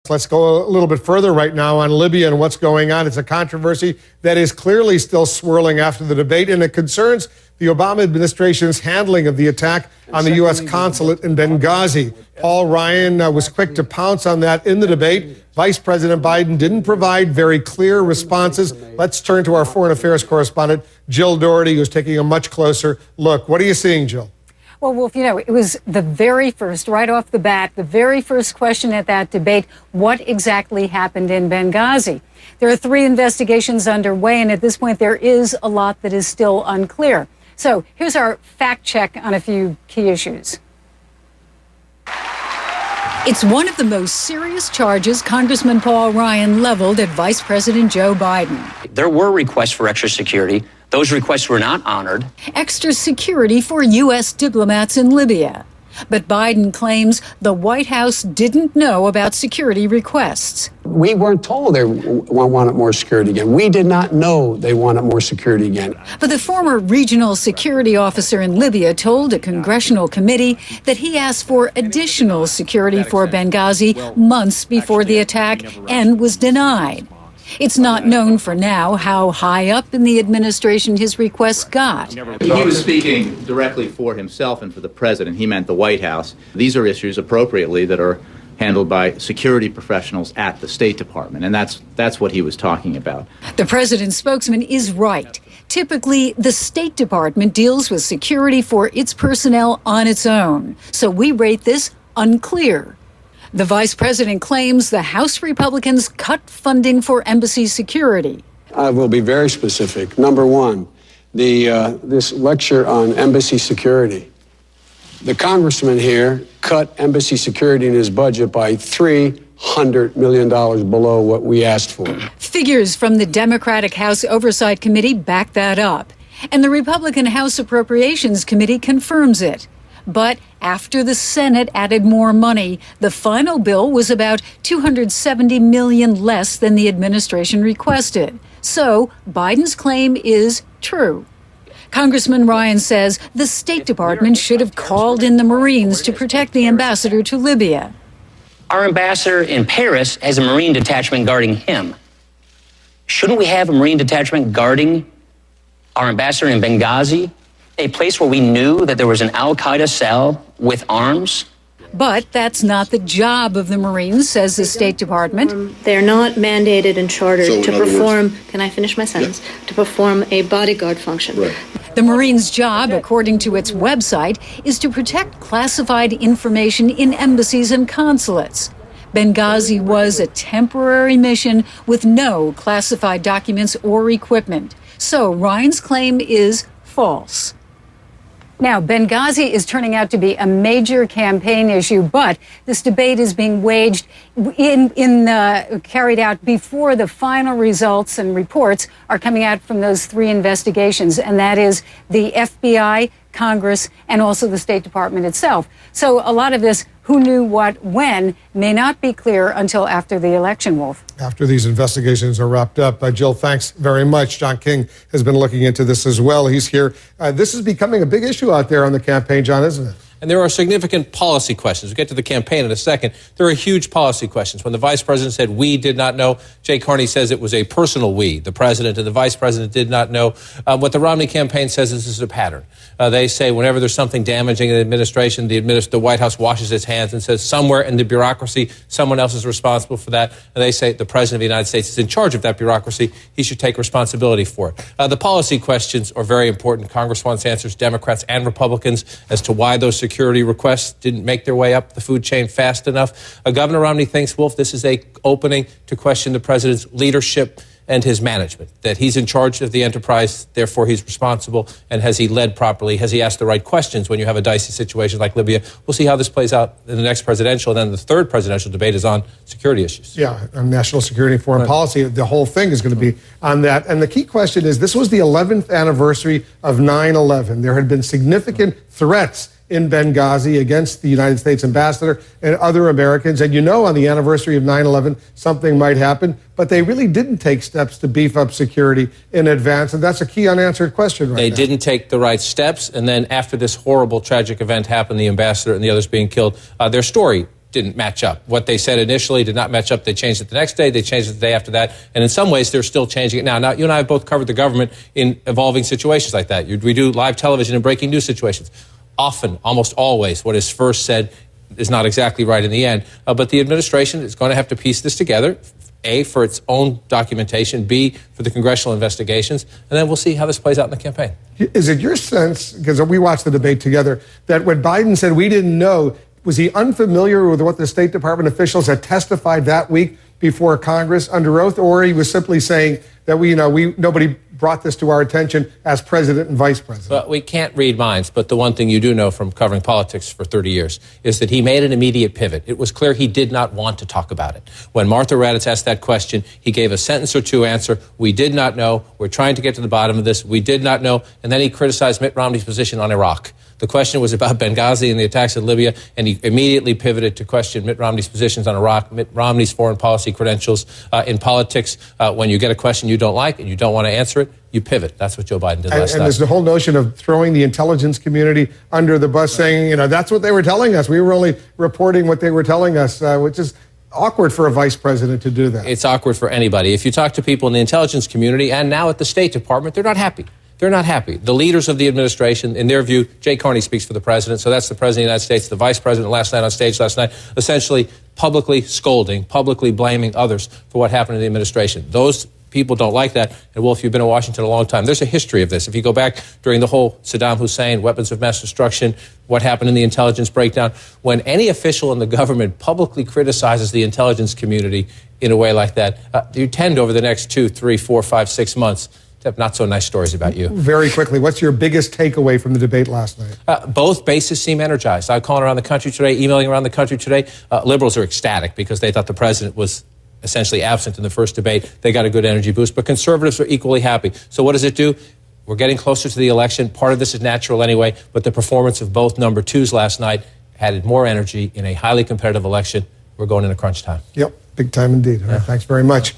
Let's go a little bit further right now on Libya and what's going on. It's a controversy that is clearly still swirling after the debate, and it concerns the Obama administration's handling of the attack on the U.S. consulate in Benghazi. Paul Ryan was quick to pounce on that in the debate. Vice President Biden didn't provide very clear responses. Let's turn to our foreign affairs correspondent, Jill Doherty, who's taking a much closer look. What are you seeing, Jill? Well, Wolf, it was the very first, right off the bat, the very first question at that debate, what exactly happened in Benghazi? There are 3 investigations underway, and at this point, there is a lot that is still unclear. So here's our fact check on a few key issues. It's one of the most serious charges Congressman Paul Ryan leveled at Vice President Joe Biden. There were requests for extra security. Those requests were not honored. Extra security for U.S. diplomats in Libya. But Biden claims the White House didn't know about security requests. We weren't told they wanted more security again. We did not know they wanted more security again. But the former regional security officer in Libya told a congressional committee that he asked for additional security for Benghazi months before the attack and was denied. It's not known for now how high up in the administration his requests got. He was speaking directly for himself and for the president. He meant the White House. These are issues appropriately that are handled by security professionals at the State Department, and that's what he was talking about. The president's spokesman is right. Typically, the State Department deals with security for its personnel on its own, so we rate this unclear. The vice president claims the House Republicans cut funding for embassy security. I will be very specific. Number one, this lecture on embassy security. The congressman here cut embassy security in his budget by $300 million below what we asked for. Figures from the Democratic House Oversight Committee back that up, and the Republican House Appropriations Committee confirms it. But after the Senate added more money, the final bill was about $270 million less than the administration requested. So Biden's claim is true. Congressman Ryan says the State Department should have called in the Marines to protect the ambassador to Libya. Our ambassador in Paris has a Marine detachment guarding him. Shouldn't we have a Marine detachment guarding our ambassador in Benghazi? A place where we knew that there was an al-Qaeda cell with arms? But that's not the job of the Marines, says the State Department. They're not mandated and chartered to perform, can I finish my sentence? Yeah. To perform a bodyguard function. Right. The Marines' job, according to its website, is to protect classified information in embassies and consulates. Benghazi was a temporary mission with no classified documents or equipment. So Ryan's claim is false. Now, Benghazi is turning out to be a major campaign issue, but this debate is being waged carried out before the final results and reports are coming out from those 3 investigations, and that is the FBI, Congress, and also the State Department itself. So a lot of this, who knew what when, may not be clear until after the election, Wolf. After these investigations are wrapped up. Jill, thanks very much. John King has been looking into this as well. He's here. This is becoming a big issue out there on the campaign, John, isn't it? And there are significant policy questions. We'll get to the campaign in a second. There are huge policy questions. When the vice president said we did not know, Jay Carney says it was a personal we. The president and the vice president did not know. What the Romney campaign says is this is a pattern. They say whenever there's something damaging in the administration, the White House washes its hands and says somewhere in the bureaucracy, someone else is responsible for that. And they say the president of the United States is in charge of that bureaucracy. He should take responsibility for it. The policy questions are very important. Congress wants answers, Democrats and Republicans, as to why those security requests didn't make their way up the food chain fast enough. Governor Romney thinks, Wolf, this is an opening to question the president's leadership and his management, that he's in charge of the enterprise, therefore he's responsible, and has he led properly? Has he asked the right questions when you have a dicey situation like Libya? We'll see how this plays out in the next presidential, and then the third presidential debate is on security issues. Yeah, on national security and foreign policy. The whole thing is going to be on that. And the key question is, this was the 11th anniversary of 9/11. There had been significant threats in Benghazi against the United States ambassador and other Americans. And on the anniversary of 9/11, something might happen, but they really didn't take steps to beef up security in advance. And that's a key unanswered question right now. They didn't take the right steps. And then after this horrible, tragic event happened, the ambassador and the others being killed, their story didn't match up. What they said initially did not match up. They changed it the next day. They changed it the day after that. And in some ways, they're still changing it now. Now, you and I have both covered the government in evolving situations like that. We do live television and breaking news situations. Often, almost always, what is first said is not exactly right in the end. But the administration is going to have to piece this together, A, for its own documentation, B, for the congressional investigations, and then we'll see how this plays out in the campaign. Is it your sense, because we watched the debate together, that when Biden said we didn't know, was he unfamiliar with what the State Department officials had testified that week before Congress under oath, or he was simply saying that nobody brought this to our attention as president and vice president? Well, we can't read minds, but the one thing you do know from covering politics for 30 years is that he made an immediate pivot. It was clear he did not want to talk about it. When Martha Raddatz asked that question, he gave a sentence or two answer. We did not know. We're trying to get to the bottom of this. We did not know. And then he criticized Mitt Romney's position on Iraq. The question was about Benghazi and the attacks in Libya, and he immediately pivoted to question Mitt Romney's positions on Iraq, Mitt Romney's foreign policy credentials. In politics, when you get a question you don't like and you don't want to answer it, you pivot. That's what Joe Biden did last night. And there's the whole notion of throwing the intelligence community under the bus, saying, that's what they were telling us. We were only reporting what they were telling us, which is awkward for a vice president to do that. It's awkward for anybody. If you talk to people in the intelligence community and now at the State Department, they're not happy. They're not happy. The leaders of the administration, in their view, Jay Carney speaks for the president, so that's the president of the United States, the vice president last night on stage last night, essentially publicly scolding, publicly blaming others for what happened in the administration. Those people don't like that. And Wolf, you've been in Washington a long time. There's a history of this. If you go back during the whole Saddam Hussein, weapons of mass destruction, what happened in the intelligence breakdown, when any official in the government publicly criticizes the intelligence community in a way like that, you tend over the next 2, 3, 4, 5, 6 months to have not so nice stories about you. Very quickly, what's your biggest takeaway from the debate last night? Both bases seem energized. I'm calling around the country today, emailing around the country today. Liberals are ecstatic because they thought the president was essentially absent in the first debate. They got a good energy boost, but conservatives are equally happy. So what does it do? We're getting closer to the election. Part of this is natural anyway, but the performance of both number twos last night added more energy in a highly competitive election. We're going into crunch time. Yep, big time indeed. All right, thanks very much.